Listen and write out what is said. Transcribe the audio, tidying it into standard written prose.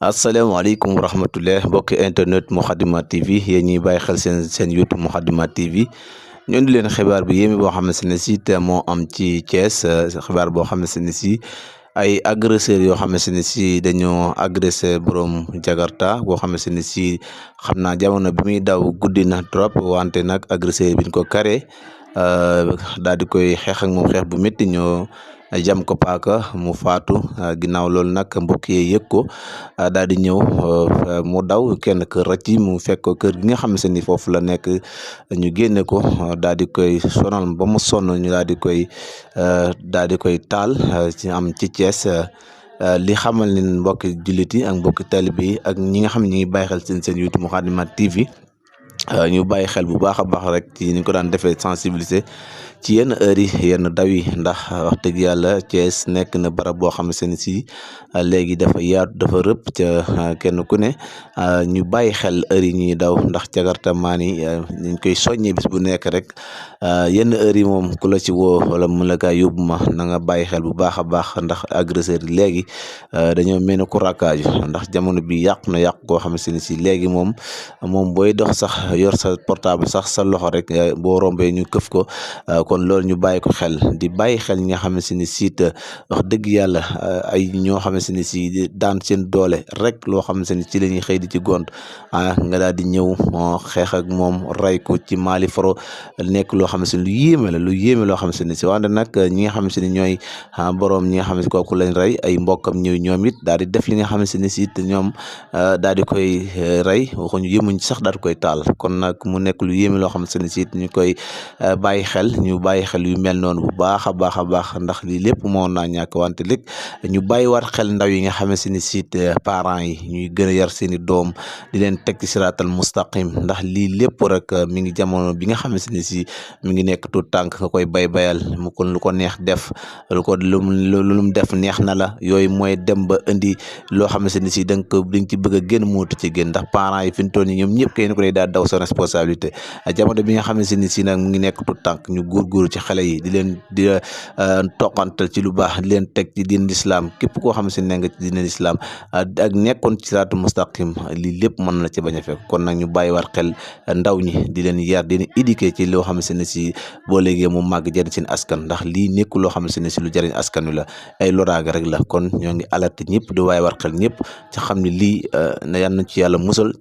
asalaamaaleykum wa rahmatulah mbokki internet Mouhaddamate TV yéen ñiy bàyyi xel seen YouTube Mouhaddamate TV ñu indi leen xibaar bi yéemi boo xamante ne si te moo am ci Thiès xibaar boo xamante ne si ay agresseurs yoo xamante ne si dañoo agressé borom Jakarta boo xamante ne si xam naa jamono bi muy daw guddi na trop wante nag agresseur bi ñu ko carré daal di koy xeex ak moom xeex bu métti ñoo jam ko paaka mu faatu ginnaaw loolu nag mbokk yi yëg ko daal di ñëw mu daw kenn kër rëcc mu fekk ko kër gi nga xamante ni foofu la nekk ñu génne ko daal di koy sonal ba mu sonn ñu daal di koy taal ci am ci Thiès li xamal ni mbokki jullit yi ak mbokki talibé yi ak ñi nga xam ne ñi ngi bàyyi xel seen YouTube Mouhaddamate TV ñu bàyyi xel bu baax a baax rek ci ni ko daan defee sensibiliser ci yenn heures yi yenn daw yi ndax wax dëgg yàlla Thiès nekk na barab boo xam ne si léegi dafa yaatu dafa rëpp ca kenn ku ne ñu bàyyi xel heures yi ñuy daw ndax Jakarta maan yi ñu koy soññee bis bu nekk rek yenn heures yi moom ku la ci woo wala mu la kaa yóbbu ma na nga bàyyi xel bu baax a baax ndax agresseur yi léegi dañoo mel ni ku rakkaaju ndax jamono bi yàqu na yàqu koo xam ne si léegi moom booy dox sax yor sa portable sax sa loxo rek boo rombee ñu këf ko kon loolu ñu bàyyi ko xel di bàyyi xel ñi nga xamante ni siit wax dëgg yàlla ay ñoo xamante ni si daan seen doole rek loo xamante ni ci la ñuy xëy di ci gont nga daal di ñëw xeex ak moom rey ko ci Mali foro nekk loo xamante ni lu yéeme loo xamante ni si wante nag ñi nga xamante ni ñooy boroom ñi nga xamante kooku lañ rey ay mbokkam ñëw ñoom it daal di def li nga xamante ni si ñoom daal di koy rey waxuñu yëmuñ sax daal di koy taal kon nag mu nekk lu yéeme loo xamante ni si ñu koy bàyyi xel yu mel noonu bu baax a baax a baax ndax lii lépp moo naa ñàkk wante léegi ñu bàyyi war xel ndaw yi nga xamante ni si parents yi ñuy gën a yar seeni doom di leen teg ci siraatal mustaqim ndax lii lépp rek mi ngi jamono bi nga xamante ni si mi ngi nekk tout tànk nga koy bayal mu kon lu ko neex def lu mu def neex na la yooyu mooy dem ba indi loo xamante ni si da nga ci bëgg a génn muutu ci génn ndax parents yi fi mu toll nii ñoom ñëpp kenn ku ne daal daw sa responsabilité jamono bi nga xamante ni si nag mu ngi nekk tout tànk ñu góorgóorlu ci xale yi di toqantal ci lu baax di leen teg ci diin lislaam képp koo xam ne nga ci diin lislaam ak nekkoon ci siraatu mustaqim lii lépp mën na ci bañ a fekk kon nag ñu bàyyi war xel ndaw ñi di leen yar di leen éduquer ci loo xam ne si boo léegi mu màgg jëriñ seen askan ndax lii nekkul loo xam ne si lu jëriñ askan wi la ay loraaga rek la kon ñoo ngi alerte ñëpp di waaye war xel ñëpp ci xam ne lii na yal na ci yàlla musal